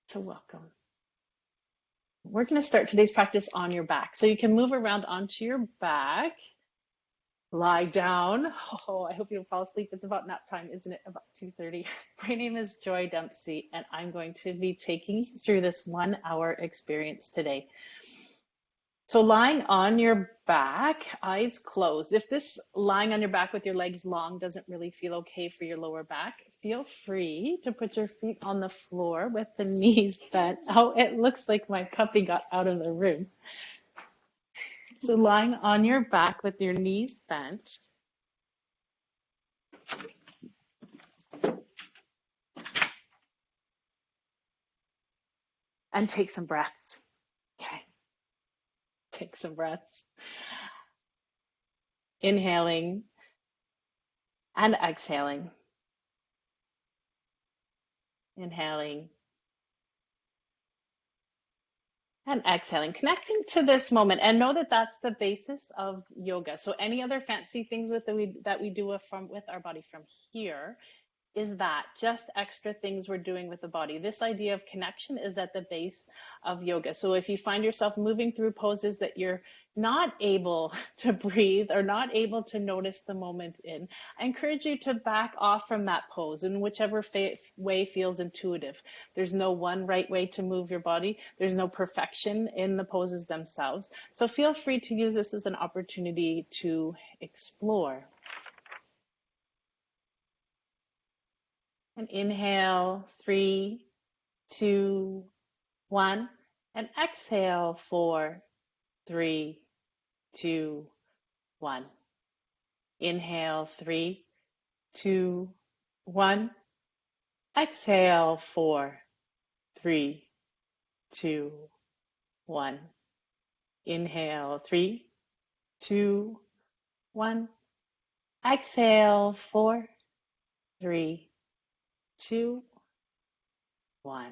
So welcome. We're going to start today's practice on your back. So you can move around onto your back, lie down. Oh, I hope you don't fall asleep. It's about nap time, isn't it? About 2:30. My name is Joy Dempsey, and I'm going to be taking you through this 1 hour experience today. So lying on your back, eyes closed. If this lying on your back with your legs long doesn't really feel okay for your lower back, feel free to put your feet on the floor with the knees bent. Oh, it looks like my puppy got out of the room. So lying on your back with your knees bent. And take some breaths. Okay, take some breaths. Inhaling and exhaling. Inhaling and exhaling, connecting to this moment, and know that that's the basis of yoga. So any other fancy things that we do with our body from here is that just extra things we're doing with the body. This idea of connection is at the base of yoga. So if you find yourself moving through poses that you're not able to breathe or not able to notice the moment in, I encourage you to back off from that pose in whichever way feels intuitive. There's no one right way to move your body. There's no perfection in the poses themselves. So feel free to use this as an opportunity to explore. And inhale, 3, 2, 1. And exhale, 4, 3, 2, 1. Inhale, 3, 2, 1. Exhale, 4, 3, 2, 1. Inhale, 3, 2, 1. Exhale, 4, 3, 2, 1.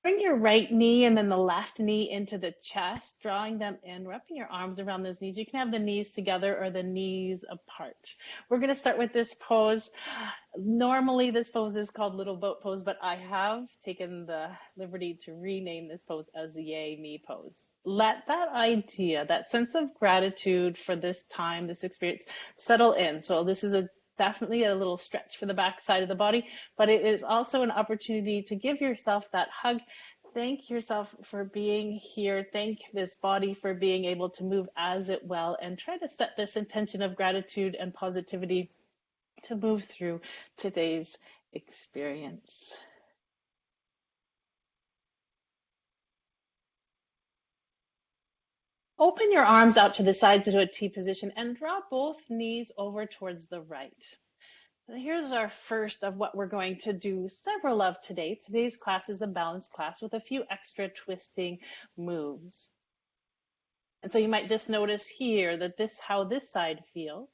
Bring your right knee and then the left knee into the chest, drawing them in, wrapping your arms around those knees. You can have the knees together or the knees apart. We're going to start with this pose. Normally, this pose is called little boat pose, but I have taken the liberty to rename this pose as the yay me pose. Let that idea, that sense of gratitude for this time, this experience, settle in. So this is definitely a little stretch for the back side of the body, but it is also an opportunity to give yourself that hug. Thank yourself for being here. Thank this body for being able to move as it will, and try to set this intention of gratitude and positivity to move through today's experience. Open your arms out to the sides into a T position and draw both knees over towards the right. So here's our first of what we're going to do several of today. Today's class is a balanced class with a few extra twisting moves. And so you might just notice here that how this side feels.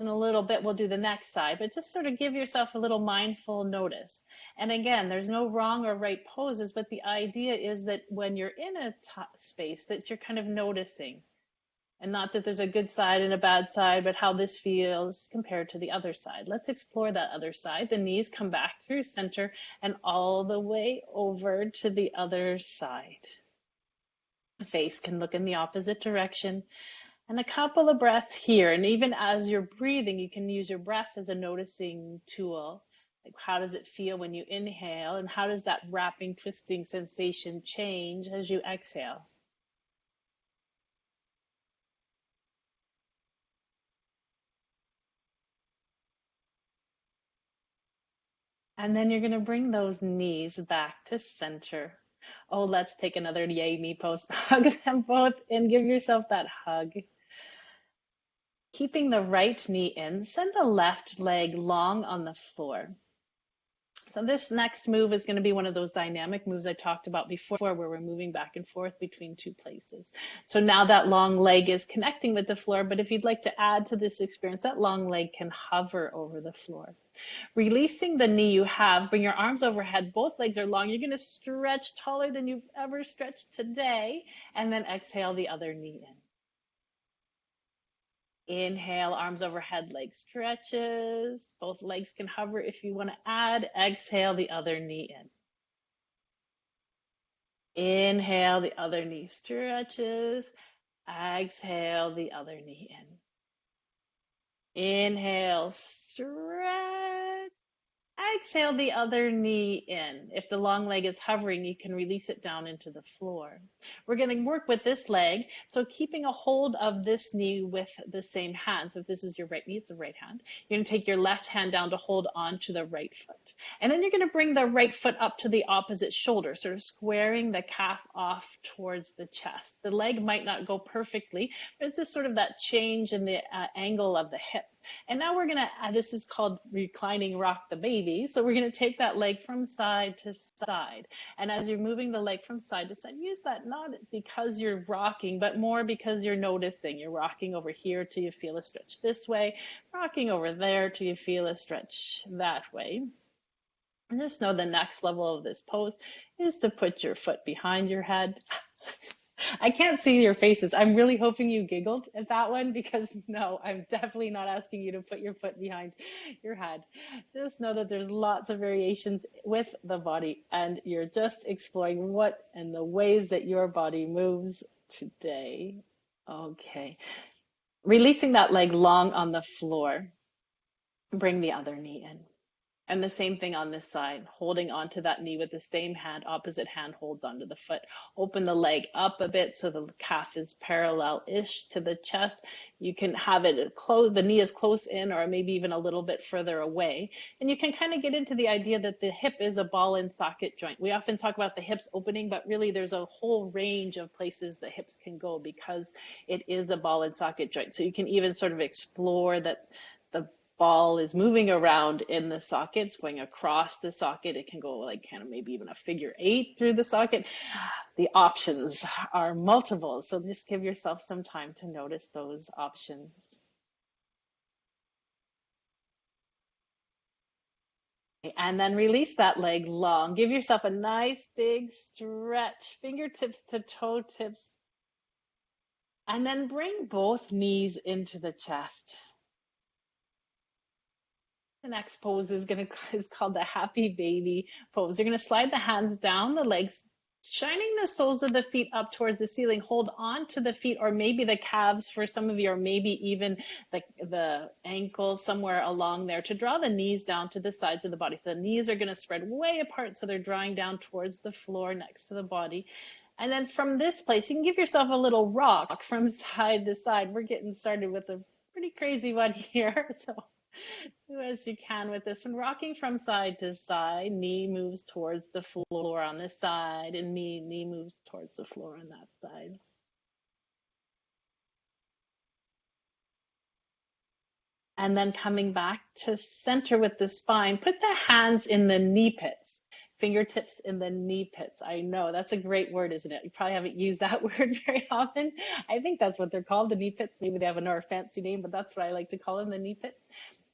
In a little bit, we'll do the next side, but just sort of give yourself a little mindful notice. And again, there's no wrong or right poses, but the idea is that when you're in a space that you're kind of noticing, and not that there's a good side and a bad side, but how this feels compared to the other side. Let's explore that other side. The knees come back through center and all the way over to the other side. The face can look in the opposite direction. And a couple of breaths here. And even as you're breathing, you can use your breath as a noticing tool. Like, how does it feel when you inhale? And how does that wrapping, twisting sensation change as you exhale? And then you're going to bring those knees back to center. Oh, let's take another yay me pose. Hug them both and give yourself that hug. Keeping the right knee in, send the left leg long on the floor. So this next move is going to be one of those dynamic moves I talked about before, where we're moving back and forth between two places. So now that long leg is connecting with the floor, but if you'd like to add to this experience, that long leg can hover over the floor. Releasing the knee you have, bring your arms overhead, both legs are long. You're going to stretch taller than you've ever stretched today, and then exhale the other knee in. Inhale, arms overhead, leg stretches. Both legs can hover if you want to add. Exhale, the other knee in. Inhale, the other knee stretches. Exhale, the other knee in. Inhale, stretch. Exhale the other knee in. If the long leg is hovering, you can release it down into the floor. We're going to work with this leg. So keeping a hold of this knee with the same hand. So if this is your right knee, it's the right hand. You're going to take your left hand down to hold on to the right foot. And then you're going to bring the right foot up to the opposite shoulder, sort of squaring the calf off towards the chest. The leg might not go perfectly, but it's just sort of that change in the angle of the hip. And now we're gonna, this is called reclining rock the baby. So we're gonna take that leg from side to side. And as you're moving the leg from side to side, use that not because you're rocking, but more because you're noticing. You're rocking over here till you feel a stretch this way, rocking over there till you feel a stretch that way. And just know the next level of this pose is to put your foot behind your head. I can't see your faces. I'm really hoping you giggled at that one because no, I'm definitely not asking you to put your foot behind your head. Just know that there's lots of variations with the body and you're just exploring what and the ways that your body moves today. Okay. Releasing that leg long on the floor. Bring the other knee in. And the same thing on this side, holding onto that knee with the same hand, opposite hand holds onto the foot. Open the leg up a bit so the calf is parallel-ish to the chest. You can have it close, the knee is close in or maybe even a little bit further away. And you can kind of get into the idea that the hip is a ball and socket joint. We often talk about the hips opening, but really there's a whole range of places the hips can go because it is a ball and socket joint. So you can even sort of explore that the ball is moving around in the socket. It's going across the socket. It can go like kind of maybe even a figure 8 through the socket. The options are multiple. So just give yourself some time to notice those options. And then release that leg long. Give yourself a nice big stretch, fingertips to toe tips. And then bring both knees into the chest. The next pose is called the happy baby pose. You're gonna slide the hands down the legs, shining the soles of the feet up towards the ceiling. Hold on to the feet or maybe the calves for some of you, or maybe even the ankles somewhere along there to draw the knees down to the sides of the body. So the knees are gonna spread way apart so they're drawing down towards the floor next to the body. And then from this place, you can give yourself a little rock from side to side. We're getting started with a pretty crazy one here. So do as you can with this one. Rocking from side to side, knee moves towards the floor on this side, and knee moves towards the floor on that side. And then coming back to center with the spine, put the hands in the knee pits. Fingertips in the knee pits. I know that's a great word, isn't it? You probably haven't used that word very often. I think that's what they're called, the knee pits. Maybe they have another fancy name, but that's what I like to call them, the knee pits.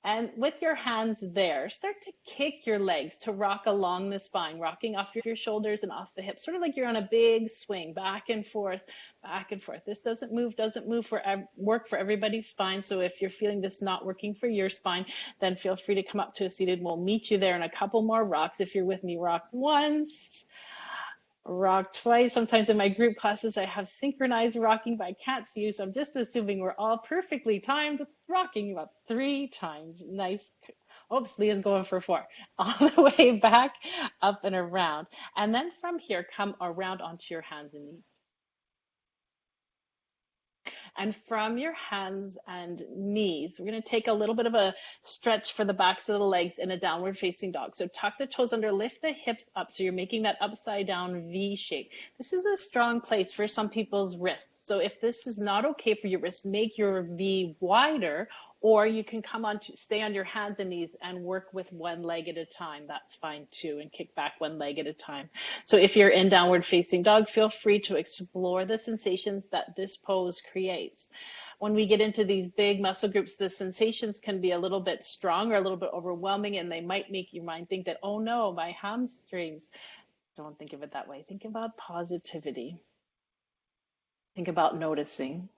And with your hands there, start to kick your legs to rock along the spine, rocking off your shoulders and off the hips, sort of like you're on a big swing, back and forth, back and forth. This doesn't move for work for everybody's spine. So if you're feeling this not working for your spine, then feel free to come up to a seated. We'll meet you there in a couple more rocks. If you're with me, rock once, rock twice. Sometimes in my group classes, I have synchronized rocking, but I can't see you. So I'm just assuming we're all perfectly timed rocking about 3 times. Nice. Oops, Leah's going for 4. All the way back, up and around. And then from here, come around onto your hands and knees. And from your hands and knees, we're going to take a little bit of a stretch for the backs of the legs in a downward facing dog. So tuck the toes under, lift the hips up. So you're making that upside down V shape. This is a strong place for some people's wrists. So if this is not okay for your wrist, make your V wider, or you can come on to stay on your hands and knees and work with one leg at a time. That's fine too, and kick back one leg at a time. So if you're in downward facing dog, feel free to explore the sensations that this pose creates. When we get into these big muscle groups, the sensations can be a little bit strong or a little bit overwhelming, and they might make your mind think that, oh no, my hamstrings. Don't think of it that way. Think about positivity. Think about noticing.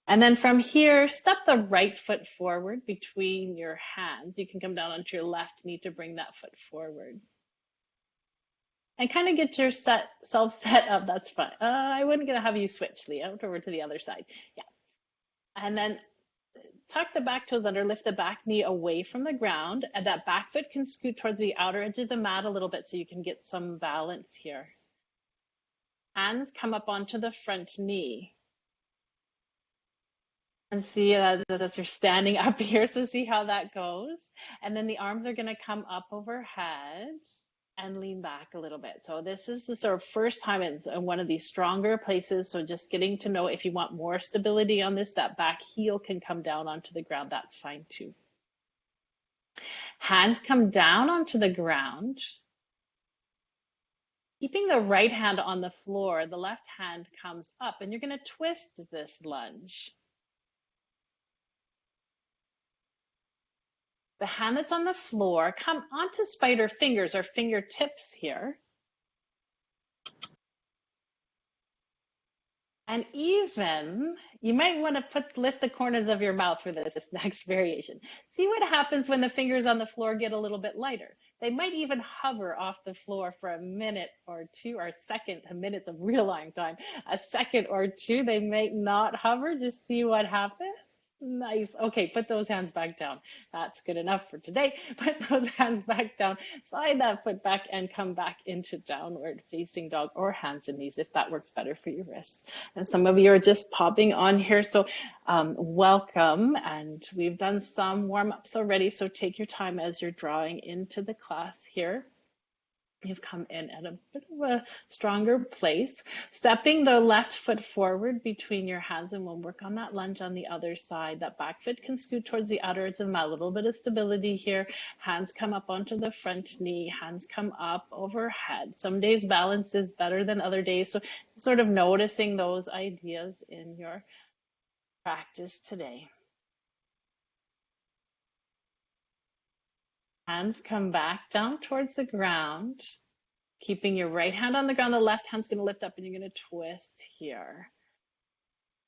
And then from here, step the right foot forward between your hands. You can come down onto your left knee to bring that foot forward. And kind of get your self set up. That's fine. I wouldn't gonna have you switch, Leah, over to the other side. Yeah. And then tuck the back toes under, lift the back knee away from the ground, and that back foot can scoot towards the outer edge of the mat a little bit so you can get some balance here. Hands come up onto the front knee. And see that you're standing up here, so see how that goes. And then the arms are going to come up overhead and lean back a little bit. So this is the sort of first time in one of these stronger places. So just getting to know if you want more stability on this, that back heel can come down onto the ground. That's fine too. Hands come down onto the ground. Keeping the right hand on the floor, the left hand comes up, and you're going to twist this lunge. The hand that's on the floor, come onto spider fingers or fingertips here. And even, you might want to lift the corners of your mouth for this next variation. See what happens when the fingers on the floor get a little bit lighter. They might even hover off the floor for a minute or two, or a second. A minute's a real long time. A second or two, they might not hover. Just see what happens. Nice. Okay, put those hands back down. That's good enough for today. Put those hands back down. Slide that foot back and come back into downward facing dog or hands and knees if that works better for your wrists. And some of you are just popping on here, so welcome. And we've done some warm-ups already, so take your time as you're drawing into the class here. You've come in at a bit of a stronger place. Stepping the left foot forward between your hands, and we'll work on that lunge on the other side. That back foot can scoot towards the outer edge of the mat. A little bit of stability here. Hands come up onto the front knee. Hands come up overhead. Some days balance is better than other days. So sort of noticing those ideas in your practice today. Hands come back down towards the ground. Keeping your right hand on the ground, the left hand's going to lift up and you're going to twist here.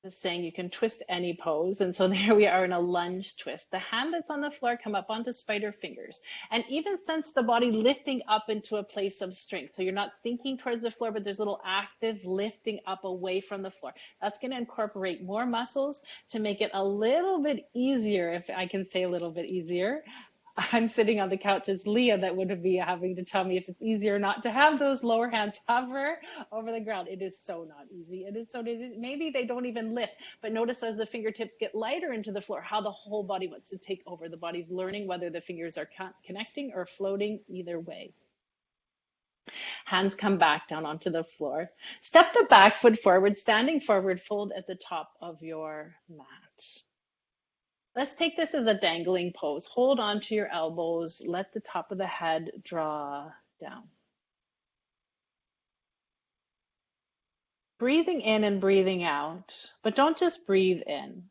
Just saying you can twist any pose. And so there we are in a lunge twist. The hand that's on the floor come up onto spider fingers. And even sense the body lifting up into a place of strength. So you're not sinking towards the floor, but there's a little active lifting up away from the floor. That's going to incorporate more muscles to make it a little bit easier, if I can say a little bit easier. I'm sitting on the couch as Leah that would be having to tell me if it's easier not to have those lower hands hover over the ground. It is so not easy. It is so easy. Maybe they don't even lift, but notice as the fingertips get lighter into the floor, how the whole body wants to take over. The body's learning whether the fingers are connecting or floating, either way. Hands come back down onto the floor. Step the back foot forward, standing forward, fold at the top of your mat. Let's take this as a dangling pose. Hold on to your elbows. Let the top of the head draw down. Breathing in and breathing out, but don't just breathe in.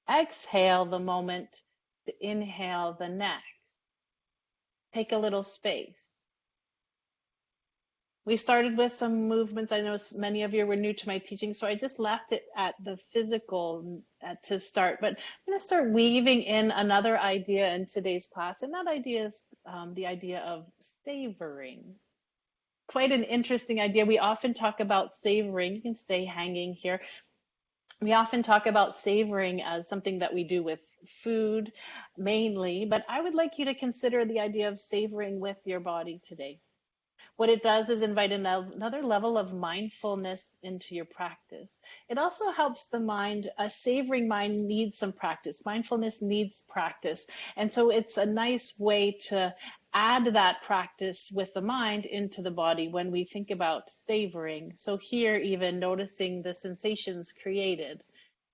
Exhale the moment to inhale the next. Take a little space. We started with some movements. I know many of you were new to my teaching, so I just left it at the physical to start. But I'm going to start weaving in another idea in today's class, and that idea is the idea of savoring. Quite an interesting idea. We often talk about savoring. You can stay hanging here. We often talk about savoring as something that we do with food mainly, but I would like you to consider the idea of savoring with your body today. What it does is invite another level of mindfulness into your practice. It also helps the mind, a savoring mind needs some practice. Mindfulness needs practice. And so it's a nice way to add that practice with the mind into the body when we think about savoring. So here, even noticing the sensations created.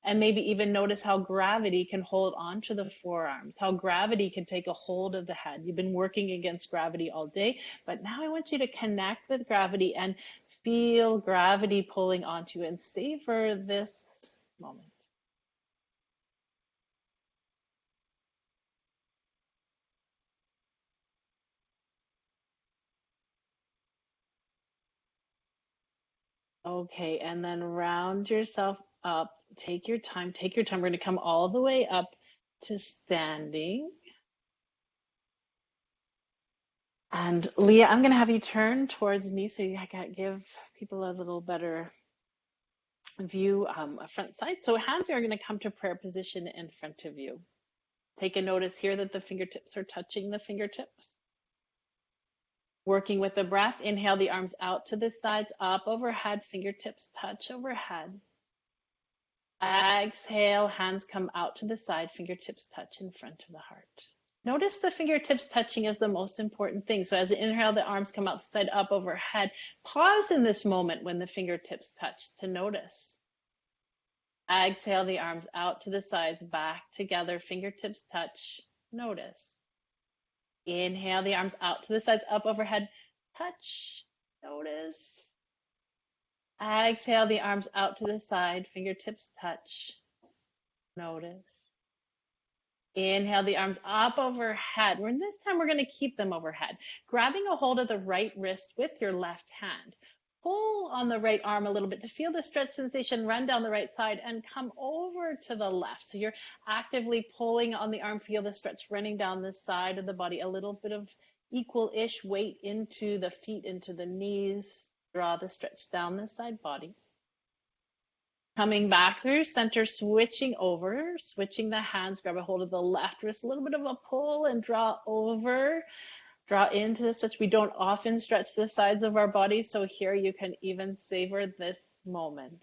And maybe even notice how gravity can hold on to the forearms, how gravity can take a hold of the head. You've been working against gravity all day, but now I want you to connect with gravity and feel gravity pulling onto you and savor this moment. Okay, and then round yourself up Take your time, take your time. We're going to come all the way up to standing. And Leah, I'm going to have you turn towards me so I can give people a little better view, a front side. So hands are going to come to prayer position in front of you. Take a notice here that the fingertips are touching the fingertips. Working with the breath, inhale the arms out to the sides, up overhead, fingertips touch overhead. Exhale, hands come out to the side, fingertips touch in front of the heart. Notice the fingertips touching is the most important thing. So as you inhale, the arms come out the side, up overhead. Pause in this moment when the fingertips touch to notice. Exhale the arms out to the sides, back together, fingertips touch, notice. Inhale the arms out to the sides, up overhead, touch, notice. Exhale the arms out to the side, fingertips touch, notice. Inhale the arms up overhead. This time we're going to keep them overhead. Grabbing a hold of the right wrist with your left hand. Pull on the right arm a little bit to feel the stretch sensation run down the right side and come over to the left. So you're actively pulling on the arm, feel the stretch running down the side of the body, a little bit of equal-ish weight into the feet, into the knees. Draw the stretch down the side body. Coming back through center, switching over, switching the hands, grab a hold of the left wrist, a little bit of a pull and draw over. Draw into the stretch. We don't often stretch the sides of our body, so here you can even savor this moment.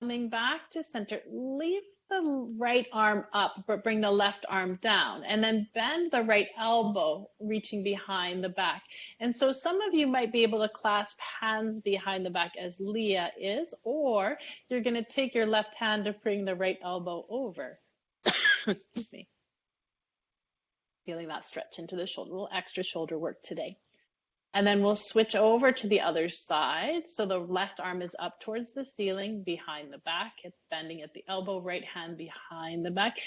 Coming back to center, leave the right arm up, but bring the left arm down, and then bend the right elbow, reaching behind the back. And so some of you might be able to clasp hands behind the back as Leah is, or you're going to take your left hand to bring the right elbow over. Excuse me. Feeling that stretch into the shoulder, a little extra shoulder work today. And then we'll switch over to the other side. So the left arm is up towards the ceiling, behind the back. It's bending at the elbow, right hand behind the back.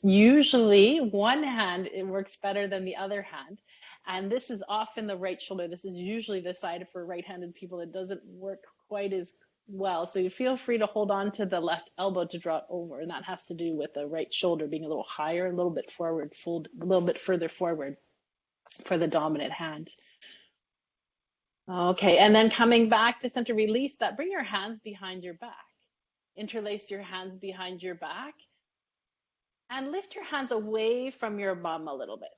Usually one hand, it works better than the other hand. And this is often the right shoulder. This is usually the side for right-handed people. It doesn't work quite as well. So you feel free to hold on to the left elbow to draw it over. And that has to do with the right shoulder being a little higher, a little bit forward, fold a little bit further forward for the dominant hand. Okay, and then coming back to center, release that. Bring your hands behind your back. Interlace your hands behind your back. And lift your hands away from your bum a little bit.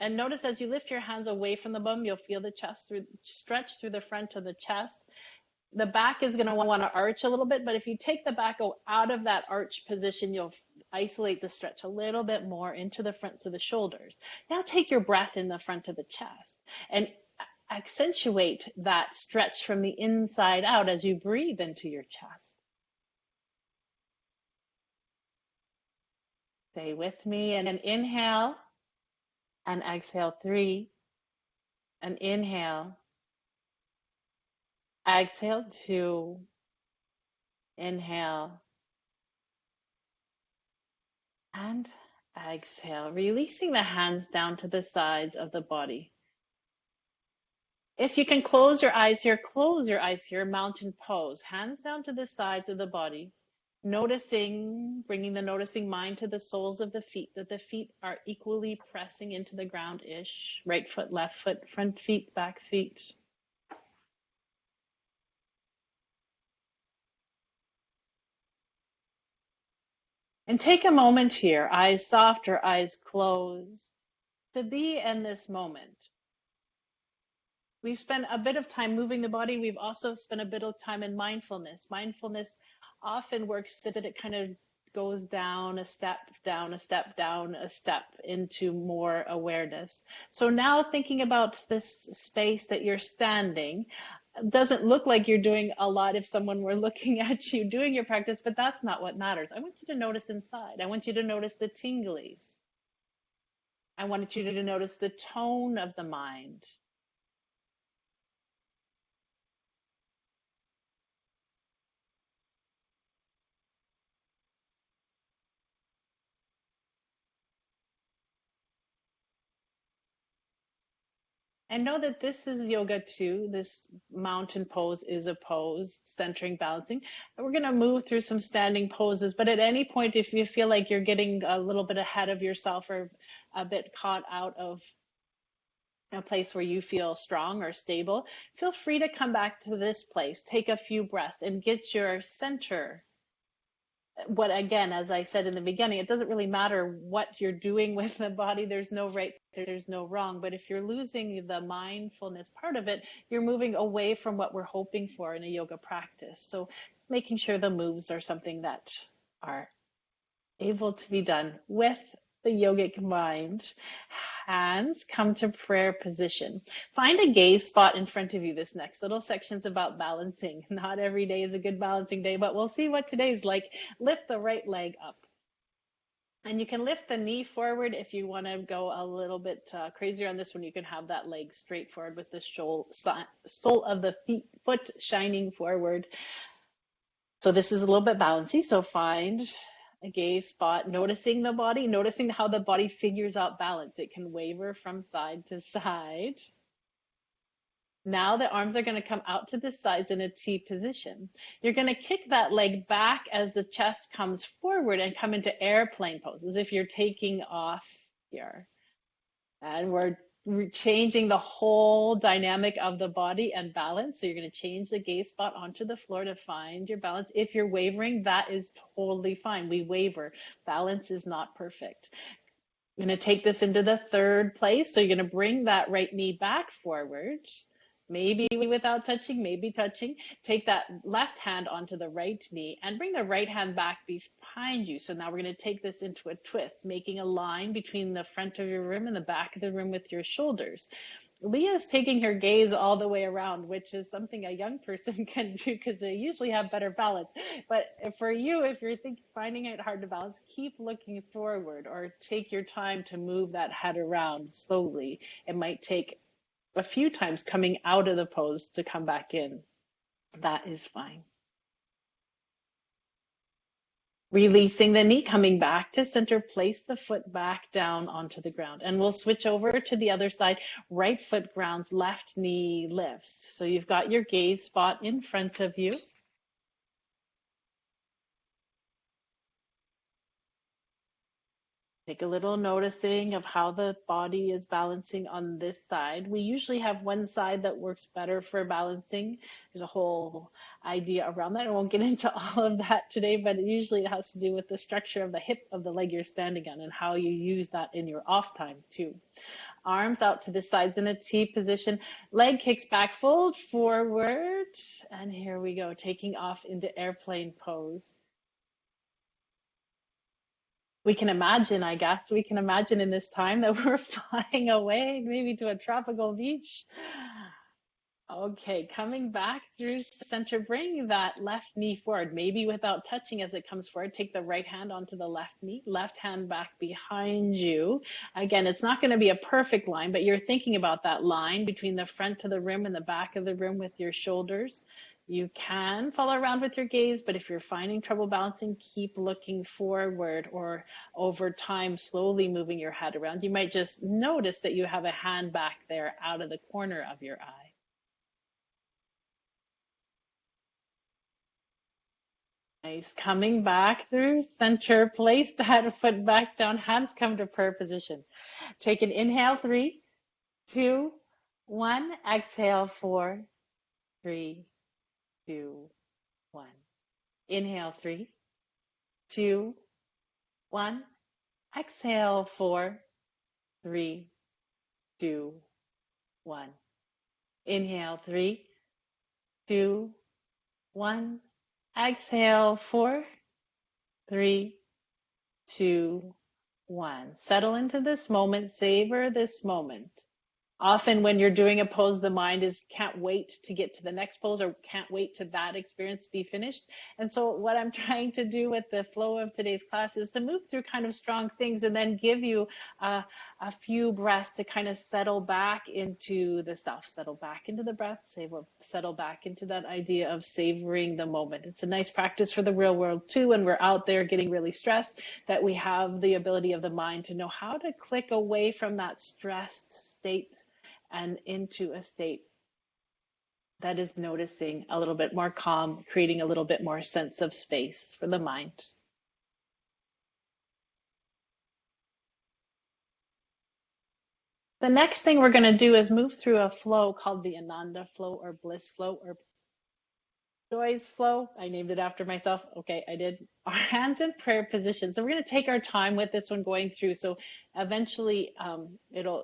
And notice as you lift your hands away from the bum, you'll feel the chest stretch through the front of the chest. The back is going to want to arch a little bit, but if you take the back out of that arch position, you'll isolate the stretch a little bit more into the fronts of the shoulders. Now take your breath in the front of the chest and accentuate that stretch from the inside out as you breathe into your chest. Stay with me and inhale and exhale 3. And inhale, exhale 2, inhale, and exhale, releasing the hands down to the sides of the body. If you can close your eyes here, mountain pose, hands down to the sides of the body, noticing, bringing the noticing mind to the soles of the feet, that the feet are equally pressing into the ground-ish, right foot, left foot, front feet, back feet. And take a moment here, eyes soft or eyes closed, to be in this moment. We've spent a bit of time moving the body. We've also spent a bit of time in mindfulness. Mindfulness often works so that it kind of goes down, a step down, a step down, a step into more awareness. So now thinking about this space that you're standing, doesn't look like you're doing a lot if someone were looking at you doing your practice, but that's not what matters. I want you to notice inside. I want you to notice the tinglies. I want you to notice the tone of the mind. And know that this is yoga too. This mountain pose is a pose, centering, balancing. And we're going to move through some standing poses. But at any point, if you feel like you're getting a little bit ahead of yourself or a bit caught out of a place where you feel strong or stable, feel free to come back to this place. Take a few breaths and get your center. What, again, as I said in the beginning, it doesn't really matter what you're doing with the body. There's no right, there's no wrong. But if you're losing the mindfulness part of it, you're moving away from what we're hoping for in a yoga practice. So it's making sure the moves are something that are able to be done with the yogic mind. Hands come to prayer position. Find a gaze spot in front of you. This next little section's about balancing. Not every day is a good balancing day, but we'll see what today's like. Lift the right leg up. And you can lift the knee forward if you want to go a little bit crazier on this one. You can have that leg straight forward with the sole of the foot shining forward. So this is a little bit bouncy. So find a gaze spot, noticing the body, noticing how the body figures out balance. It can waver from side to side. Now the arms are going to come out to the sides in a T position. You're going to kick that leg back as the chest comes forward and come into airplane pose, as if you're taking off here. And we're changing the whole dynamic of the body and balance. So you're going to change the gaze spot onto the floor to find your balance. If you're wavering, that is totally fine. We waver. Balance is not perfect. I'm going to take this into the third place. So you're going to bring that right knee back forward. Maybe without touching, maybe touching. Take that left hand onto the right knee and bring the right hand back behind you. So now we're going to take this into a twist, making a line between the front of your room and the back of the room with your shoulders. Leah's taking her gaze all the way around, which is something a young person can do because they usually have better balance. But for you, if you're finding it hard to balance, keep looking forward or take your time to move that head around slowly. It might take a few times coming out of the pose to come back in. That is fine. Releasing the knee, coming back to center, place the foot back down onto the ground. And we'll switch over to the other side. Right foot grounds, left knee lifts. So you've got your gaze spot in front of you. Take a little noticing of how the body is balancing on this side. We usually have one side that works better for balancing. There's a whole idea around that. I won't get into all of that today, but usually it has to do with the structure of the hip of the leg you're standing on and how you use that in your off time too. Arms out to the sides in a T position. Leg kicks back, fold forward. And here we go, taking off into airplane pose. We can imagine, I guess, we can imagine in this time that we're flying away, maybe to a tropical beach. Okay, coming back through center, bring that left knee forward, maybe without touching as it comes forward. Take the right hand onto the left knee, left hand back behind you. Again, it's not going to be a perfect line, but you're thinking about that line between the front of the room and the back of the room with your shoulders. You can follow around with your gaze, but if you're finding trouble balancing, keep looking forward or over time, slowly moving your head around. You might just notice that you have a hand back there out of the corner of your eye. Nice. Coming back through center, place that foot back down, hands come to prayer position. Take an inhale, 3, 2, 1. Exhale, 4, 3, 2, 1. Inhale, 3, 2, 1. Exhale, 4, 3, 2, 1. Inhale, 3, 2, 1. Exhale, 4, 3, 2, 1. Settle into this moment, savor this moment. Often when you're doing a pose, the mind can't wait to get to the next pose or can't wait to that experience be finished. And so what I'm trying to do with the flow of today's class is to move through kind of strong things and then give you a few breaths to kind of settle back into the self, settle back into the breath, settle back into that idea of savoring the moment. It's a nice practice for the real world too. When we're out there getting really stressed, that we have the ability of the mind to know how to click away from that stressed state and into a state that is noticing a little bit more calm, creating a little bit more sense of space for the mind. The next thing we're going to do is move through a flow called the Ananda flow or bliss flow or joy's flow. I named it after myself. Okay, I did. Our hands in prayer position. So we're going to take our time with this one going through. So eventually,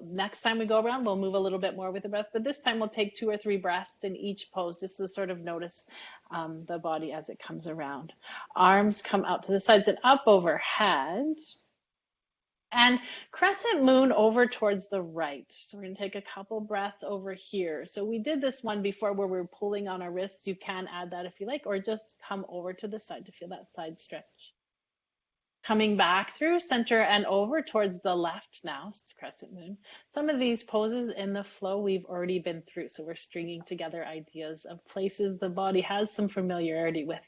next time we go around, we'll move a little bit more with the breath. But this time we'll take 2 or 3 breaths in each pose just to sort of notice the body as it comes around. Arms come out to the sides and up overhead. And crescent moon over towards the right. So we're going to take a couple breaths over here. So we did this one before where we were pulling on our wrists. You can add that if you like, or just come over to the side to feel that side stretch. Coming back through center and over towards the left now, crescent moon. Some of these poses in the flow we've already been through. So we're stringing together ideas of places the body has some familiarity with.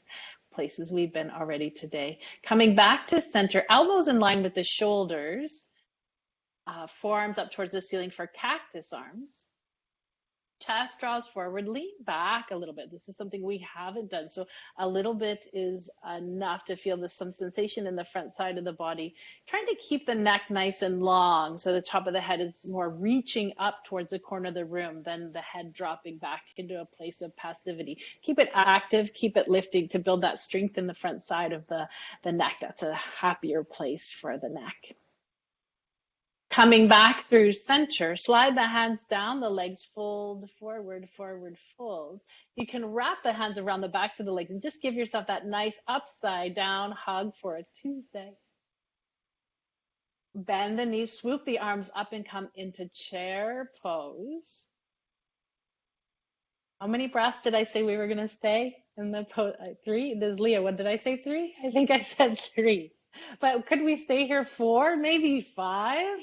Places we've been already today. Coming back to center, elbows in line with the shoulders, forearms up towards the ceiling for cactus arms. Chest draws forward, lean back a little bit. This is something we haven't done. So a little bit is enough to feel some sensation in the front side of the body. Trying to keep the neck nice and long so the top of the head is more reaching up towards the corner of the room than the head dropping back into a place of passivity. Keep it active, keep it lifting to build that strength in the front side of the neck. That's a happier place for the neck. Coming back through center, slide the hands down, the legs fold forward, forward, fold. You can wrap the hands around the backs of the legs and just give yourself that nice upside down hug for a Tuesday. Bend the knees, swoop the arms up and come into chair pose. How many breaths did I say we were going to stay in the pose? 3? This is Leah. What did I say? 3? I think I said 3. But could we stay here 4, maybe 5?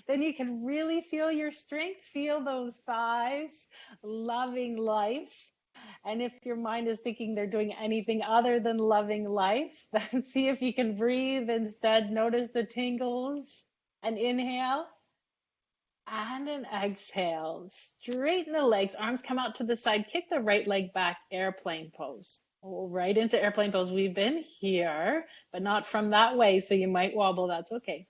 Then you can really feel your strength, feel those thighs, loving life. And if your mind is thinking they're doing anything other than loving life, then see if you can breathe instead. Notice the tingles. An inhale and an exhale. Straighten the legs, arms come out to the side, kick the right leg back, airplane pose. Right into airplane pose. We've been here, but not from that way, so you might wobble. That's okay.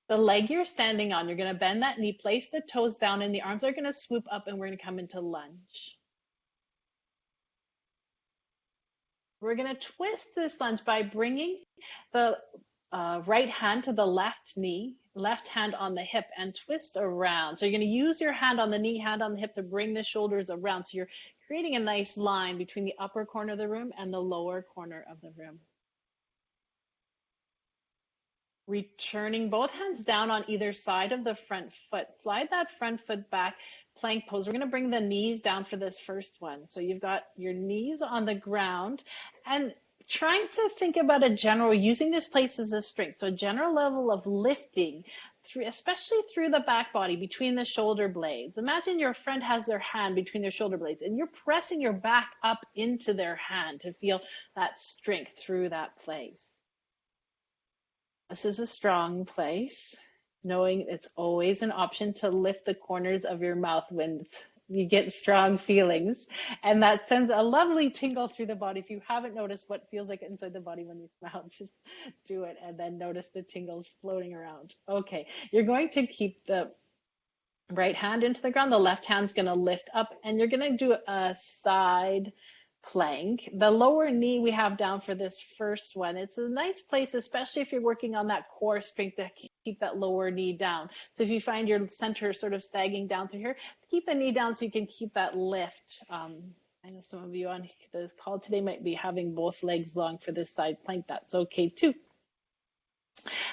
The leg you're standing on, you're going to bend that knee, place the toes down, and the arms are going to swoop up, and we're going to come into lunge. We're going to twist this lunge by bringing the right hand to the left knee, left hand on the hip, and twist around. So you're going to use your hand on the knee, hand on the hip to bring the shoulders around. So you're creating a nice line between the upper corner of the room and the lower corner of the room. Returning both hands down on either side of the front foot. Slide that front foot back, plank pose. We're going to bring the knees down for this first one. So you've got your knees on the ground and trying to think about using this place as a strength. So a general level of lifting, especially through the back body, between the shoulder blades. Imagine your friend has their hand between their shoulder blades and you're pressing your back up into their hand to feel that strength through that place. This is a strong place, knowing it's always an option to lift the corners of your mouth when you get strong feelings. And that sends a lovely tingle through the body. If you haven't noticed what feels like inside the body when you smile, just do it and then notice the tingles floating around. Okay, you're going to keep the right hand into the ground. The left hand's going to lift up and you're going to do a side plank. The lower knee we have down for this first one. It's a nice place, especially if you're working on that core strength, to keep that lower knee down. So if you find your center sort of sagging down through here, keep the knee down so you can keep that lift. I know some of you on this call today might be having both legs long for this side plank. That's okay too.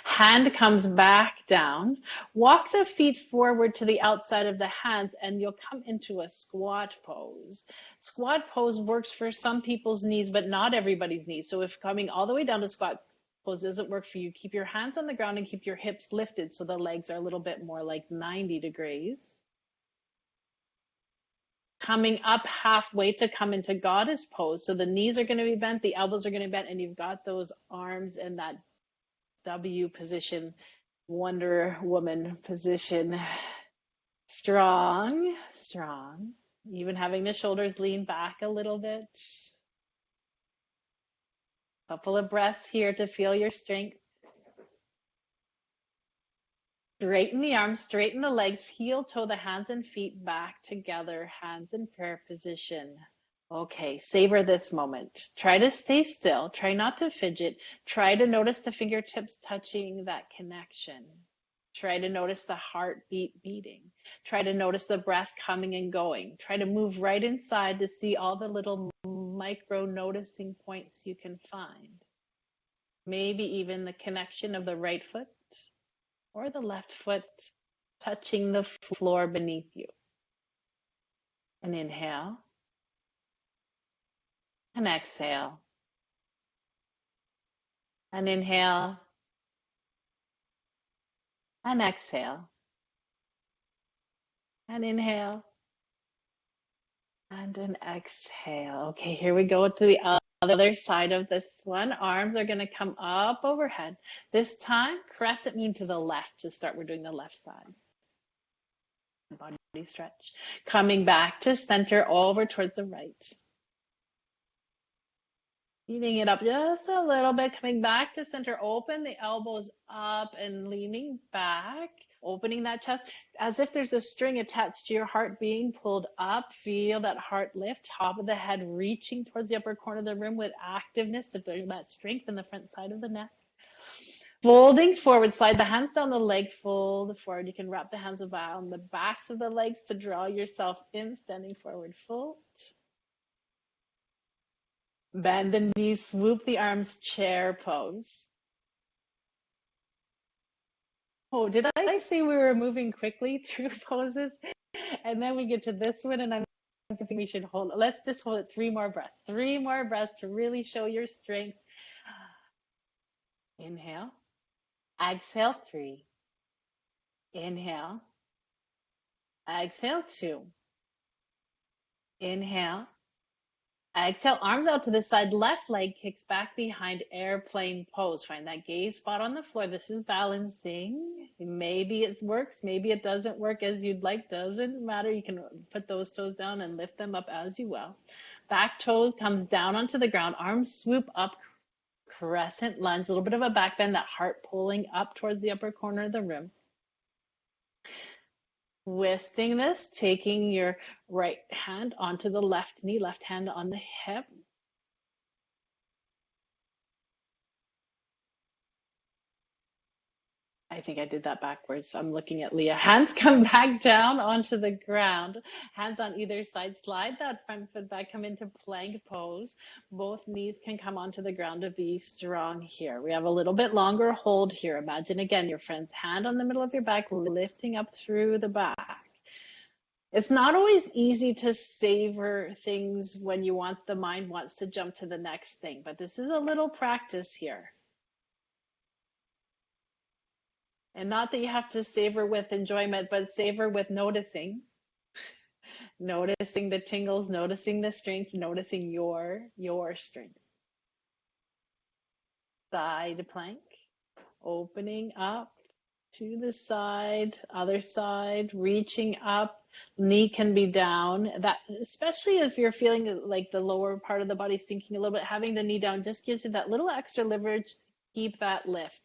Hand comes back down. Walk the feet forward to the outside of the hands and you'll come into a squat pose. Squat pose works for some people's knees, but not everybody's knees. So if coming all the way down to squat pose doesn't work for you, keep your hands on the ground and keep your hips lifted so the legs are a little bit more like 90 degrees. Coming up halfway to come into goddess pose. So the knees are going to be bent, the elbows are going to be bent, and you've got those arms in that W position, Wonder Woman position. Strong, strong. Even having the shoulders lean back a little bit. Couple of breaths here to feel your strength. Straighten the arms, straighten the legs, heel toe the hands and feet back together, hands in prayer position. Okay, savor this moment. Try to stay still. Try not to fidget. Try to notice the fingertips touching that connection. Try to notice the heartbeat beating. Try to notice the breath coming and going. Try to move right inside to see all the little micro noticing points you can find. Maybe even the connection of the right foot or the left foot touching the floor beneath you. And inhale and exhale. And inhale and exhale. And inhale and an exhale. Okay, here we go to the other side of this one. Arms are going to come up overhead. This time, crescent moon to the left. To start, we're doing the left side. Body stretch. Coming back to center over towards the right. Heating it up just a little bit, coming back to center, open the elbows up and leaning back, opening that chest as if there's a string attached to your heart being pulled up. Feel that heart lift, top of the head reaching towards the upper corner of the room with activeness to build that strength in the front side of the neck. Folding forward, slide the hands down the leg, fold forward. You can wrap the hands around the backs of the legs to draw yourself in, standing forward, fold. Bend the knees, swoop the arms, chair pose. Oh, did I say we were moving quickly through poses? And then we get to this one, and I think we should hold it. Let's just hold it 3 more breaths. 3 more breaths to really show your strength. Inhale. Exhale, 3. Inhale. Exhale, 2. Inhale. Exhale, arms out to the side, left leg kicks back behind, airplane pose. Find that gaze spot on the floor. This is balancing. Maybe it works, maybe it doesn't work as you'd like. Doesn't matter. You can put those toes down and lift them up as you will. Back toe comes down onto the ground, arms swoop up, crescent lunge, a little bit of a back bend, that heart pulling up towards the upper corner of the room. Twisting this, taking your right hand onto the left knee, left hand on the hip. I think I did that backwards. I'm looking at Leah. Hands come back down onto the ground. Hands on either side. Slide that front foot back. Come into plank pose. Both knees can come onto the ground to be strong here. We have a little bit longer hold here. Imagine again your friend's hand on the middle of your back, lifting up through the back. It's not always easy to savor things when the mind wants to jump to the next thing, but this is a little practice here. And not that you have to savor with enjoyment, but savor with noticing. Noticing the tingles, noticing the strength, noticing your strength. Side plank, opening up to the side, other side, reaching up. Knee can be down. That, especially if you're feeling like the lower part of the body sinking a little bit, having the knee down just gives you that little extra leverage to keep that lift.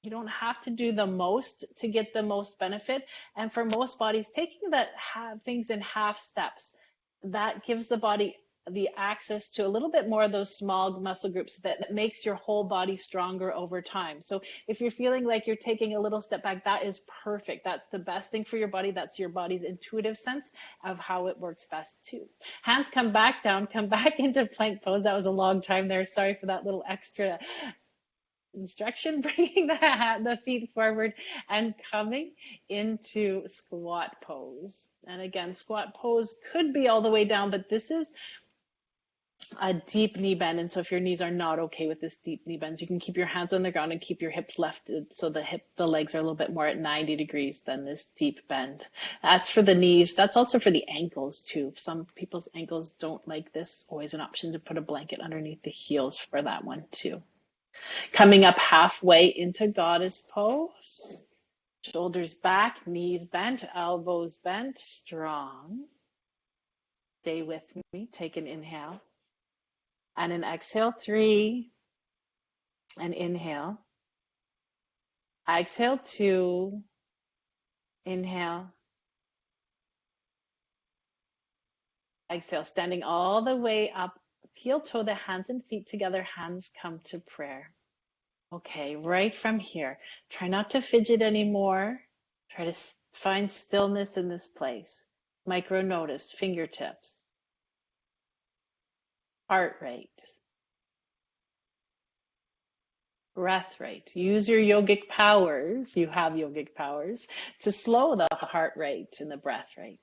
You don't have to do the most to get the most benefit. And for most bodies, taking that things in half steps, that gives the body the access to a little bit more of those small muscle groups that makes your whole body stronger over time. So if you're feeling like you're taking a little step back, that is perfect. That's the best thing for your body. That's your body's intuitive sense of how it works best too. Hands come back down, come back into plank pose. That was a long time there. Sorry for that little extra instruction. Bringing the feet forward and coming into squat pose. And again, squat pose could be all the way down, but this is a deep knee bend. And so if your knees are not okay with this deep knee bend, you can keep your hands on the ground and keep your hips lifted so the legs are a little bit more at 90 degrees than this deep bend. That's for the knees. That's also for the ankles too. Some people's ankles don't like this. Always an option to put a blanket underneath the heels for that one too. Coming up halfway into goddess pose. Shoulders back, knees bent, elbows bent, strong. Stay with me. Take an inhale and an exhale. 3, and inhale. Exhale. 2, inhale. Exhale, standing all the way up. Heel toe the hands and feet together. Hands come to prayer. Okay, right from here. Try not to fidget anymore. Try to find stillness in this place. Micro notice, fingertips, heart rate, breath rate. Use your yogic powers. You have yogic powers to slow the heart rate and the breath rate.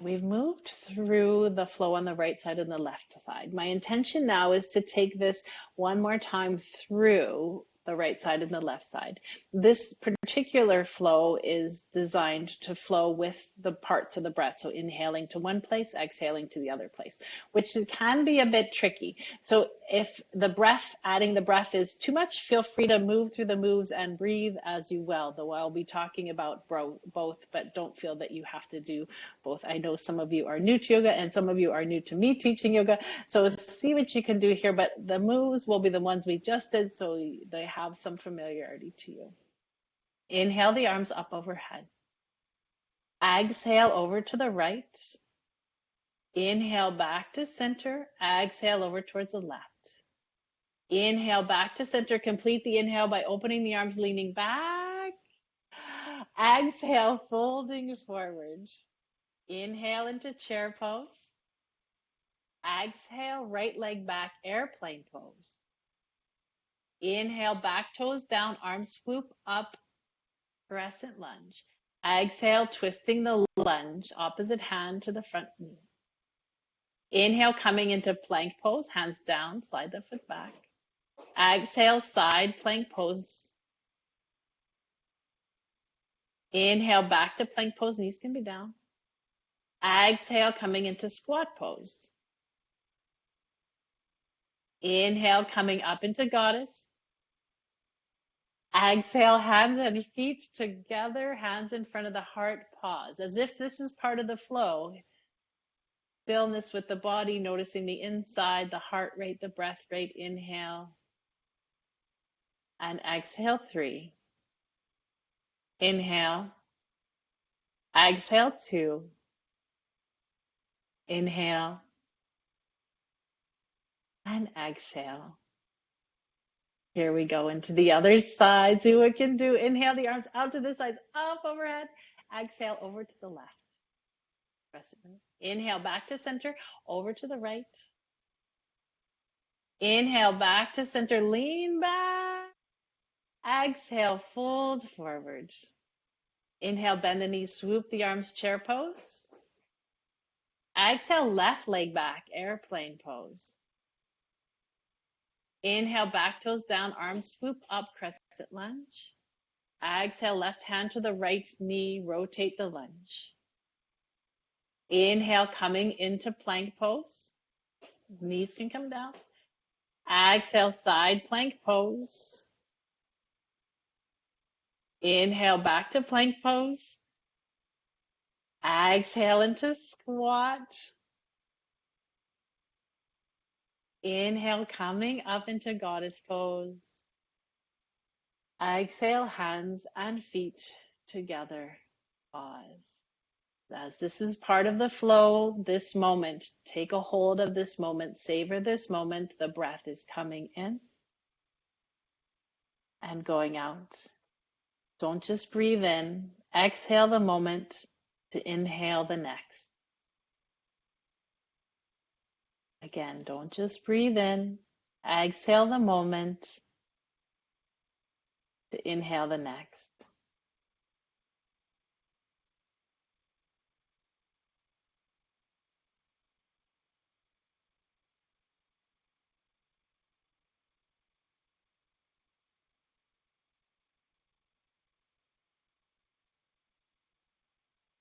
We've moved through the flow on the right side and the left side. My intention now is to take this one more time through the right side and the left side. This particular flow is designed to flow with the parts of the breath. So inhaling to one place, exhaling to the other place, which can be a bit tricky. So if the breath, adding the breath is too much, feel free to move through the moves and breathe as you will, though I'll be talking about both, but don't feel that you have to do both. I know some of you are new to yoga and some of you are new to me teaching yoga. So see what you can do here, but the moves will be the ones we just did, so they have some familiarity to you. Inhale the arms up overhead. Exhale over to the right. Inhale back to center. Exhale over towards the left. Inhale back to center. Complete the inhale by opening the arms, leaning back. Exhale, folding forward. Inhale into chair pose. Exhale, right leg back, airplane pose. Inhale, back toes down, arms swoop up, crescent lunge. Exhale, twisting the lunge, opposite hand to the front knee. Inhale, coming into plank pose, hands down, slide the foot back. Exhale, side plank pose. Inhale, back to plank pose, knees can be down. Exhale, coming into squat pose. Inhale, coming up into goddess. Exhale, hands and feet together, hands in front of the heart, pause. As if this is part of the flow. Stillness with the body, noticing the inside, the heart rate, the breath rate. Inhale. And exhale, 3. Inhale. Exhale, 2. Inhale. And exhale. Here we go into the other side. See what we can do. Inhale the arms out to the sides, up overhead. Exhale over to the left. Inhale back to center, over to the right. Inhale back to center, lean back. Exhale, fold forward. Inhale, bend the knees, swoop the arms, chair pose. Exhale, left leg back, airplane pose. Inhale, back toes down, arms swoop up, crescent lunge. Exhale, left hand to the right knee, rotate the lunge. Inhale, coming into plank pose. Knees can come down. Exhale, side plank pose. Inhale, back to plank pose. Exhale into squat. Inhale, coming up into goddess pose. Exhale, hands and feet together. Pause. As this is part of the flow, this moment, take a hold of this moment, savor this moment. The breath is coming in and going out. Don't just breathe in. Exhale the moment to inhale the next. Again, don't just breathe in. Exhale the moment to inhale the next.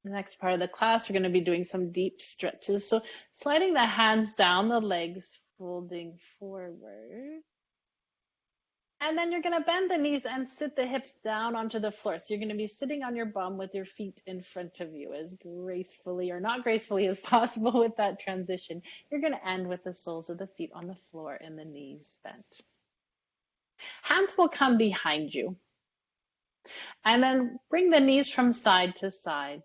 The next part of the class, we're going to be doing some deep stretches. So sliding the hands down the legs, folding forward. And then you're going to bend the knees and sit the hips down onto the floor. So you're going to be sitting on your bum with your feet in front of you as gracefully or not gracefully as possible with that transition. You're going to end with the soles of the feet on the floor and the knees bent. Hands will come behind you. And then bring the knees from side to side.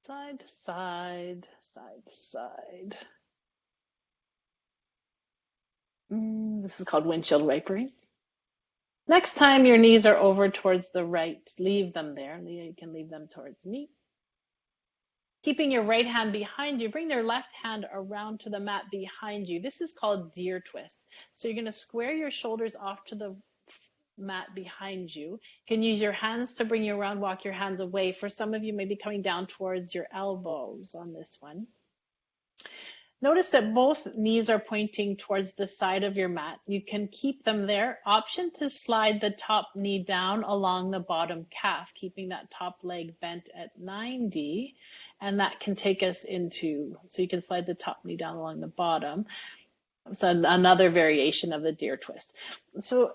Side to side, side to side. This is called windshield wipering. Next time your knees are over towards the right, leave them there. You can leave them towards me. Keeping your right hand behind you, bring your left hand around to the mat behind you. This is called deer twist. So you're going to square your shoulders off to the mat behind you. You can use your hands to bring you around, walk your hands away. For some of you, maybe coming down towards your elbows on this one. Notice that both knees are pointing towards the side of your mat. You can keep them there. Option to slide the top knee down along the bottom calf, keeping that top leg bent at 90. And that can take us into, so you can slide the top knee down along the bottom. So another variation of the deer twist. So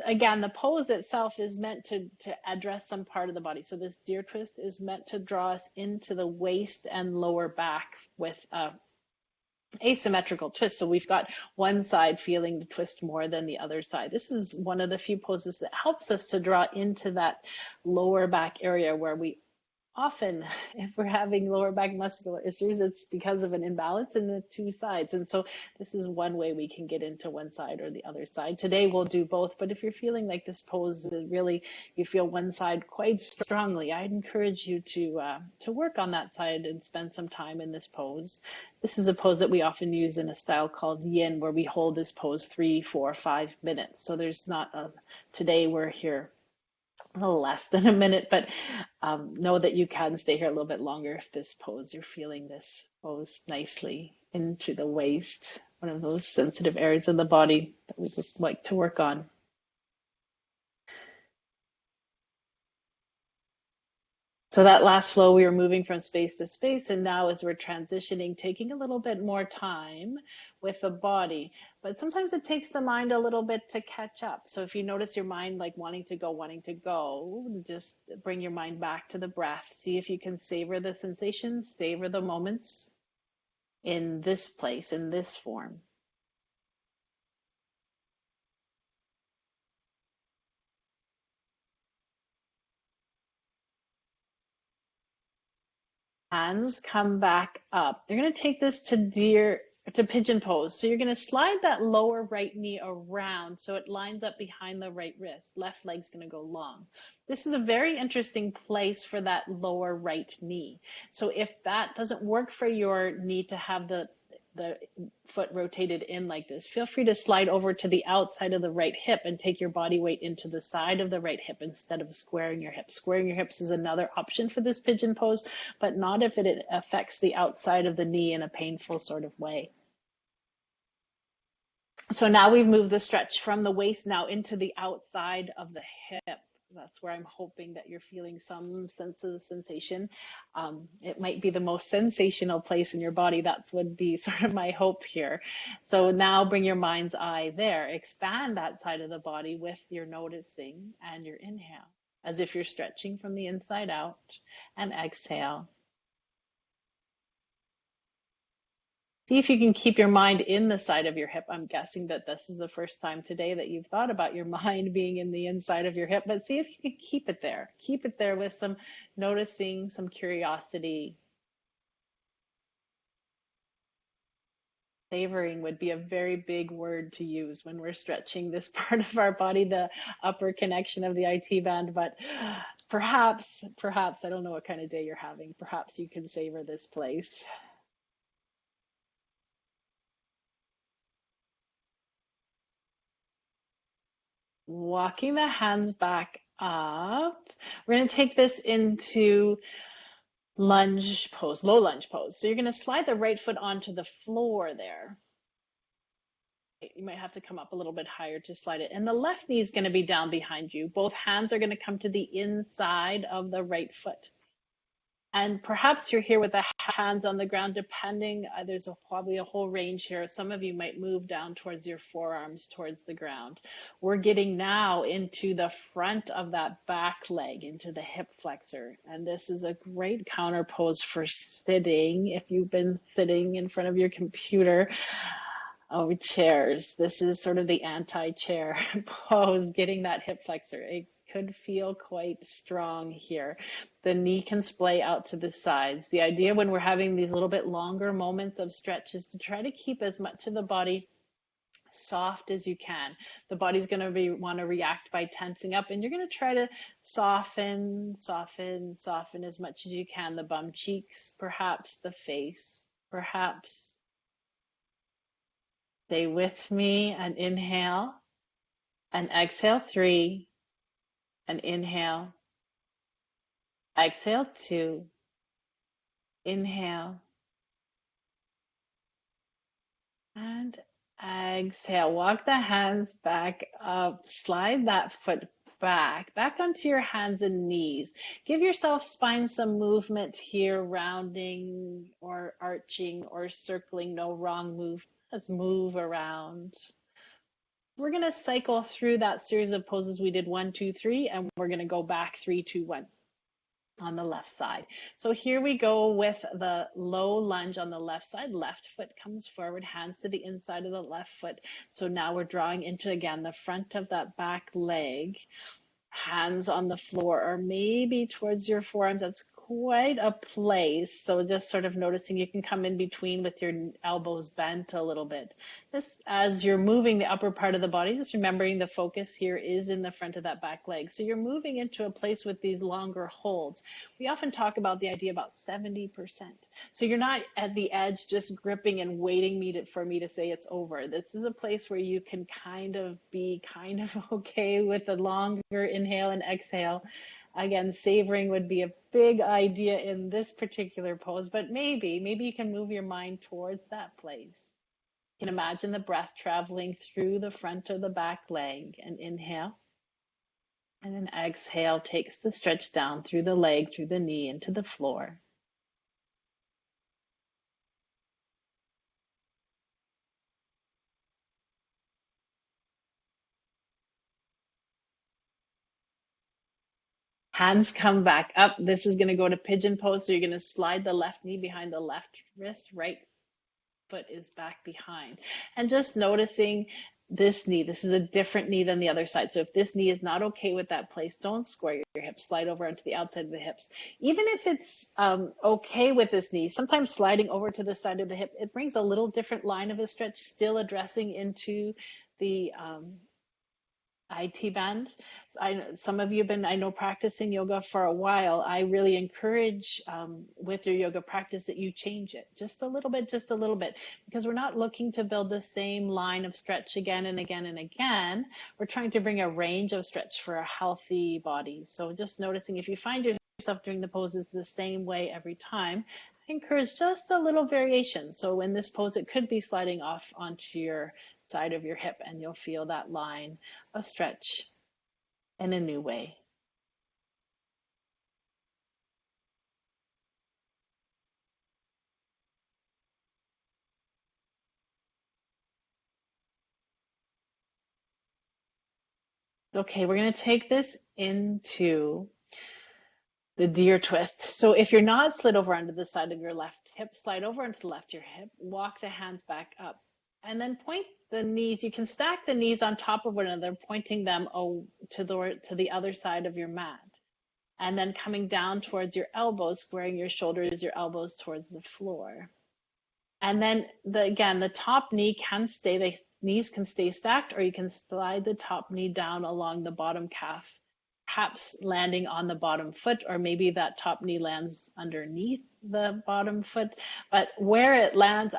again, the pose itself is meant to address some part of the body. So this deer twist is meant to draw us into the waist and lower back with asymmetrical twist. So we've got one side feeling the twist more than the other side. This is one of the few poses that helps us to draw into that lower back area where we often, if we're having lower back muscular issues, it's because of an imbalance in the two sides. And so this is one way we can get into one side or the other side. Today we'll do both, but if you're feeling like this pose is really, you feel one side quite strongly, I'd encourage you to work on that side and spend some time in this pose. This is a pose that we often use in a style called yin, where we hold this pose 3, 4, 5 minutes. So there's not today we're here a little less than a minute, but know that you can stay here a little bit longer if this pose, you're feeling this pose nicely into the waist, one of those sensitive areas of the body that we would like to work on. So that last flow, we were moving from space to space, and now as we're transitioning, taking a little bit more time with the body. But sometimes it takes the mind a little bit to catch up. So if you notice your mind like wanting to go, just bring your mind back to the breath. See if you can savor the sensations, savor the moments in this place, in this form. Hands come back up. You're going to take this to pigeon pose. So you're going to slide that lower right knee around so it lines up behind the right wrist. Left leg's going to go long. This is a very interesting place for that lower right knee. So if that doesn't work for your knee to have the foot rotated in like this, feel free to slide over to the outside of the right hip and take your body weight into the side of the right hip instead of squaring your hips. Squaring your hips is another option for this pigeon pose, but not if it affects the outside of the knee in a painful sort of way. So now we've moved the stretch from the waist now into the outside of the hip. That's where I'm hoping that you're feeling some sense of sensation. It might be the most sensational place in your body. That would be sort of my hope here. So now bring your mind's eye there. Expand that side of the body with your noticing and your inhale, as if you're stretching from the inside out, and exhale. See if you can keep your mind in the side of your hip. I'm guessing that this is the first time today that you've thought about your mind being in the inside of your hip, but see if you can keep it there. Keep it there with some noticing, some curiosity. Savoring would be a very big word to use when we're stretching this part of our body, the upper connection of the IT band, but perhaps, I don't know what kind of day you're having, perhaps you can savor this place. Walking the hands back up. We're going to take this into lunge pose, low lunge pose. So you're going to slide the right foot onto the floor there. You might have to come up a little bit higher to slide it. And the left knee is going to be down behind you. Both hands are going to come to the inside of the right foot. And perhaps you're here with the hands on the ground, depending, there's probably a whole range here. Some of you might move down towards your forearms, towards the ground. We're getting now into the front of that back leg, into the hip flexor. And this is a great counter pose for sitting. If you've been sitting in front of your computer, oh, chairs. This is sort of the anti-chair pose, getting that hip flexor. It could feel quite strong here. The knee can splay out to the sides. The idea when we're having these little bit longer moments of stretch is to try to keep as much of the body soft as you can. The body's going to want to react by tensing up, and you're going to try to soften, soften, soften as much as you can. The bum cheeks, perhaps the face, perhaps. Stay with me and inhale and exhale 3 and inhale. Exhale 2. Inhale. And exhale. Walk the hands back up. Slide that foot back onto your hands and knees. Give yourself spine some movement here, rounding or arching or circling. No wrong move. Just move around. We're going to cycle through that series of poses we did 1, 2, 3, and we're going to go back 3, 2, 1 on the left side. So here we go with the low lunge on the left side. Left foot comes forward, hands to the inside of the left foot. So now we're drawing into, again, the front of that back leg. Hands on the floor or maybe towards your forearms. That's quite a place. So just sort of noticing you can come in between with your elbows bent a little bit. Just as you're moving the upper part of the body, just remembering the focus here is in the front of that back leg. So you're moving into a place with these longer holds. We often talk about the idea about 70%. So you're not at the edge just gripping and waiting for me to say it's over. This is a place where you can kind of be okay with the longer inhale and exhale. Again, savoring would be a big idea in this particular pose, but maybe you can move your mind towards that place. You can imagine the breath traveling through the front of the back leg, and inhale. And then exhale takes the stretch down through the leg, through the knee, into the floor. Hands come back up. This is going to go to pigeon pose. So you're going to slide the left knee behind the left wrist. Right foot is back behind. And just noticing this knee. This is a different knee than the other side. So if this knee is not okay with that place, don't square your hips. Slide over onto the outside of the hips. Even if it's okay with this knee, sometimes sliding over to the side of the hip, it brings a little different line of a stretch, still addressing into the IT band. Some of you have been, I know, practicing yoga for a while. I really encourage with your yoga practice that you change it just a little bit, because we're not looking to build the same line of stretch again and again and again. We're trying to bring a range of stretch for a healthy body. So just noticing if you find yourself doing the poses the same way every time, I encourage just a little variation. So in this pose, it could be sliding off onto your side of your hip, and you'll feel that line of stretch in a new way. Okay, we're going to take this into the deer twist. So if you're not slid over onto the side of your left hip, slide over onto the left your hip, walk the hands back up, and then point the knees. You can stack the knees on top of one another, pointing them to the other side of your mat. And then coming down towards your elbows, squaring your shoulders, your elbows towards the floor. And then again, the top knee can stay, the knees can stay stacked, or you can slide the top knee down along the bottom calf, perhaps landing on the bottom foot, or maybe that top knee lands underneath the bottom foot. But where it lands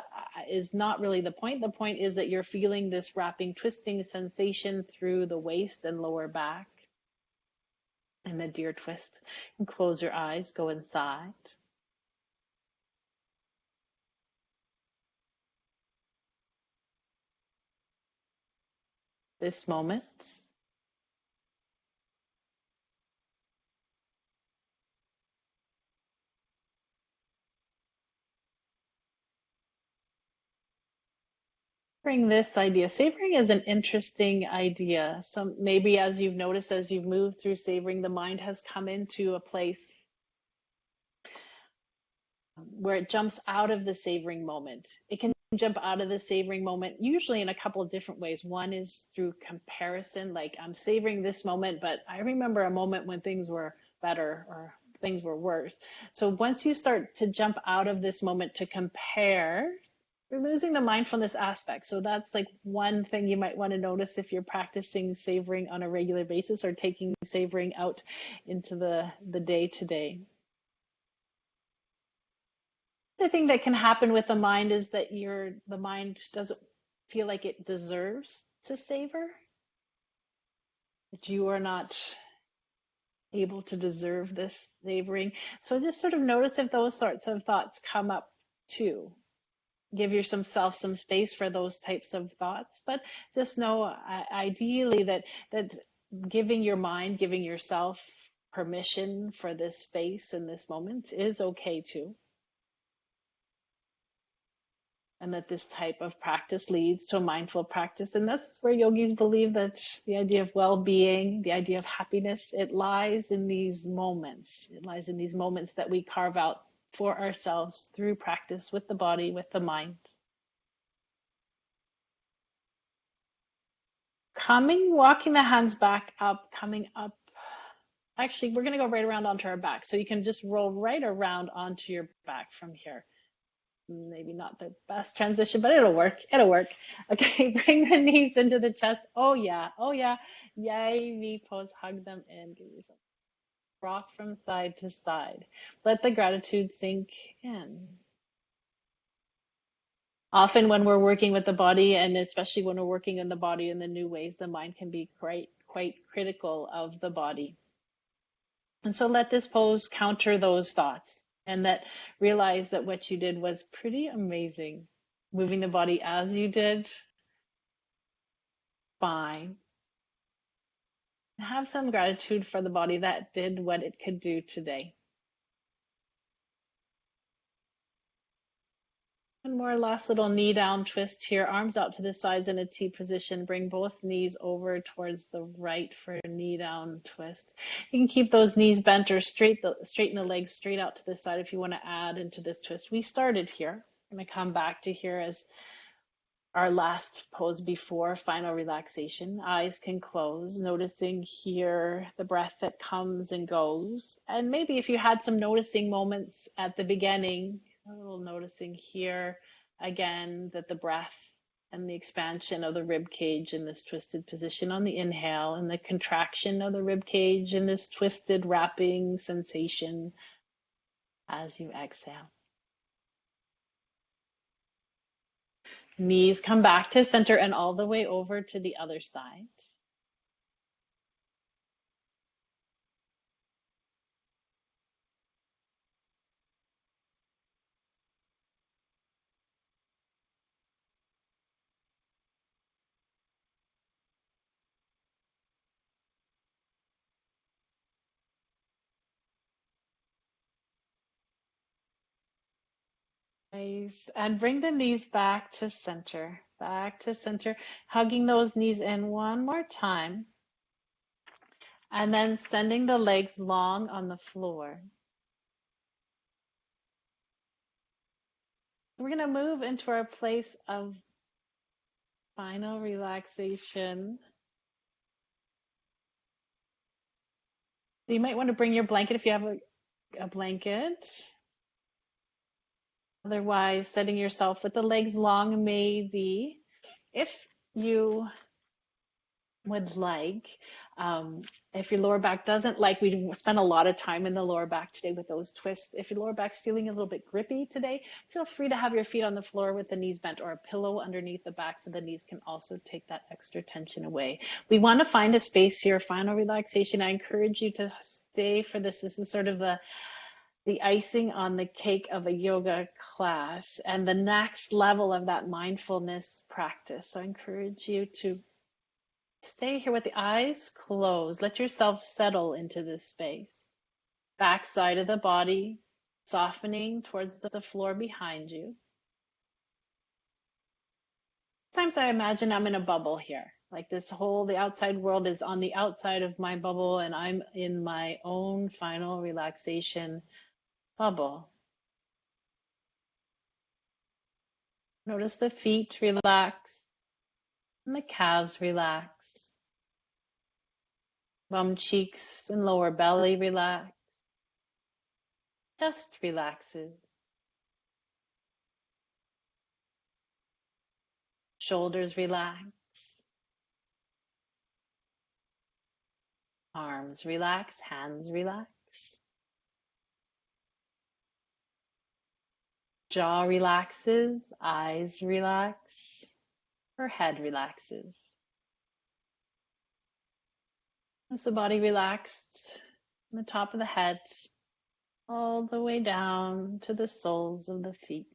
is not really the point. The point is that you're feeling this wrapping, twisting sensation through the waist and lower back. And the deer twist. And close your eyes, go inside. This moment. Bring this idea. Savoring is an interesting idea. So maybe as you've noticed, as you've moved through savoring, the mind has come into a place where it jumps out of the savoring moment. It can jump out of the savoring moment usually in a couple of different ways. One is through comparison, like I'm savoring this moment, but I remember a moment when things were better or things were worse. So once you start to jump out of this moment to compare, you're losing the mindfulness aspect. So that's like one thing you might want to notice if you're practicing savoring on a regular basis or taking savoring out into the day to day. The thing that can happen with the mind is that the mind doesn't feel like it deserves to savor, that you are not able to deserve this savoring. So just sort of notice if those sorts of thoughts come up too. Give yourself some space for those types of thoughts, but just know ideally that giving your mind, giving yourself permission for this space in this moment is okay too. And that this type of practice leads to a mindful practice. And that's where yogis believe that the idea of well-being, the idea of happiness, it lies in these moments. It lies in these moments that we carve out for ourselves through practice with the body, with the mind. Walking the hands back up, coming up. Actually, we're going to go right around onto our back. So you can just roll right around onto your back from here. Maybe not the best transition, but it'll work. It'll work. Okay, bring the knees into the chest. Oh yeah. Oh yeah. Yay, knee pose. Hug them in. Give yourself rock from side to side. Let the gratitude sink in. Often when we're working with the body, and especially when we're working in the body in the new ways, the mind can be quite critical of the body. And so let this pose counter those thoughts. And that realize that what you did was pretty amazing. Moving the body as you did, fine. Have some gratitude for the body that did what it could do today. One more last little knee down twist here, arms out to the sides in a T position. Bring both knees over towards the right for a knee down twist. You can keep those knees bent or straighten the legs straight out to the side if you want to add into this twist. We started here. I'm going to come back to here as our last pose before final relaxation. Eyes can close, noticing here the breath that comes and goes. And maybe if you had some noticing moments at the beginning, a little noticing here again that the breath and the expansion of the rib cage in this twisted position on the inhale and the contraction of the rib cage in this twisted wrapping sensation as you exhale. Knees come back to center and all the way over to the other side. Nice. And bring the knees back to center, hugging those knees in one more time. And then sending the legs long on the floor. We're going to move into our place of final relaxation. So you might want to bring your blanket if you have a blanket. Otherwise, setting yourself with the legs long, maybe. If you would like, if your lower back doesn't like, we spent a lot of time in the lower back today with those twists. If your lower back's feeling a little bit grippy today, feel free to have your feet on the floor with the knees bent or a pillow underneath the back so the knees can also take that extra tension away. We want to find a space here, final relaxation. I encourage you to stay for this. This is sort of the icing on the cake of a yoga class and the next level of that mindfulness practice. So I encourage you to stay here with the eyes closed. Let yourself settle into this space. Back side of the body, softening towards the floor behind you. Sometimes I imagine I'm in a bubble here. Like the outside world is on the outside of my bubble, and I'm in my own final relaxation bubble. Notice the feet relax and the calves relax. Bum cheeks and lower belly relax. Chest relaxes. Shoulders relax. Arms relax. Hands relax. Jaw relaxes. Eyes relax. Her head relaxes. As the body relaxed from the top of the head all the way down to the soles of the feet.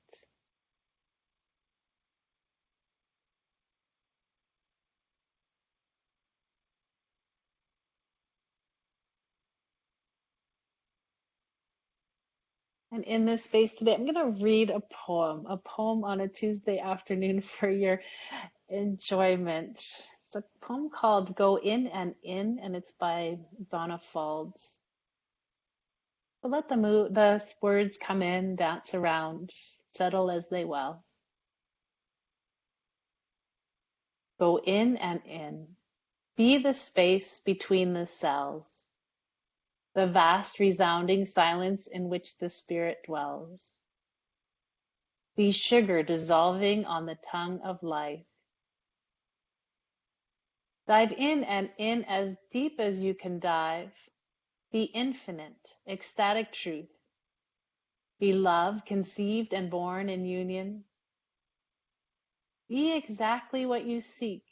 And in this space today, I'm going to read a poem on a Tuesday afternoon for your enjoyment. It's a poem called Go In, and it's by Donna Faulds. So let the words come in, dance around, settle as they will. Go in and in. Be the space between the cells, the vast resounding silence in which the spirit dwells. Be sugar dissolving on the tongue of life. Dive in and in as deep as you can dive. Be infinite, ecstatic truth. Be love conceived and born in union. Be exactly what you seek.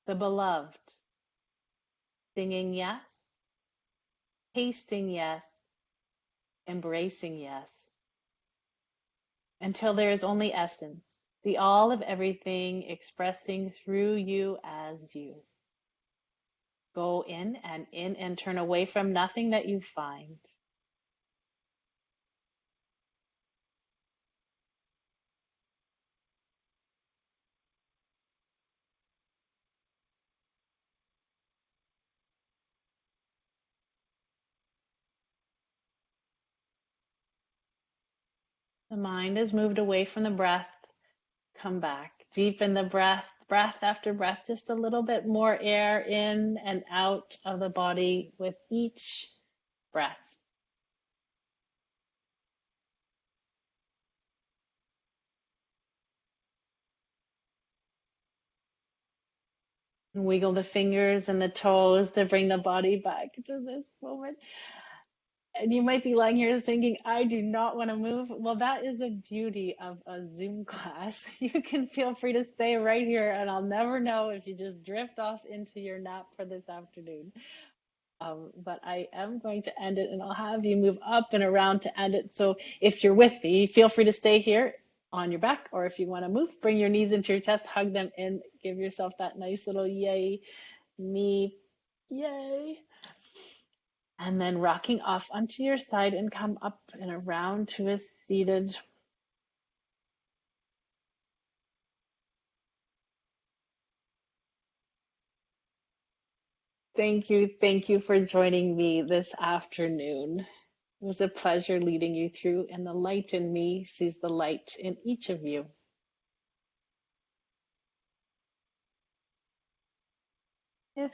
The beloved. Singing yes, tasting yes, embracing yes. Until there is only essence, the all of everything expressing through you as you. Go in and turn away from nothing that you find. The mind has moved away from the breath. Come back. Deepen the breath, breath after breath, just a little bit more air in and out of the body with each breath. Wiggle the fingers and the toes to bring the body back to this moment. And you might be lying here thinking, I do not want to move. Well, that is a beauty of a Zoom class. You can feel free to stay right here, and I'll never know if you just drift off into your nap for this afternoon. But I am going to end it, and I'll have you move up and around to end it. So if you're with me, feel free to stay here on your back, or if you want to move, bring your knees into your chest, hug them in, give yourself that nice little yay, me, yay. And then rocking off onto your side and come up and around to a seated. Thank you for joining me this afternoon. It was a pleasure leading you through, and the light in me sees the light in each of you. If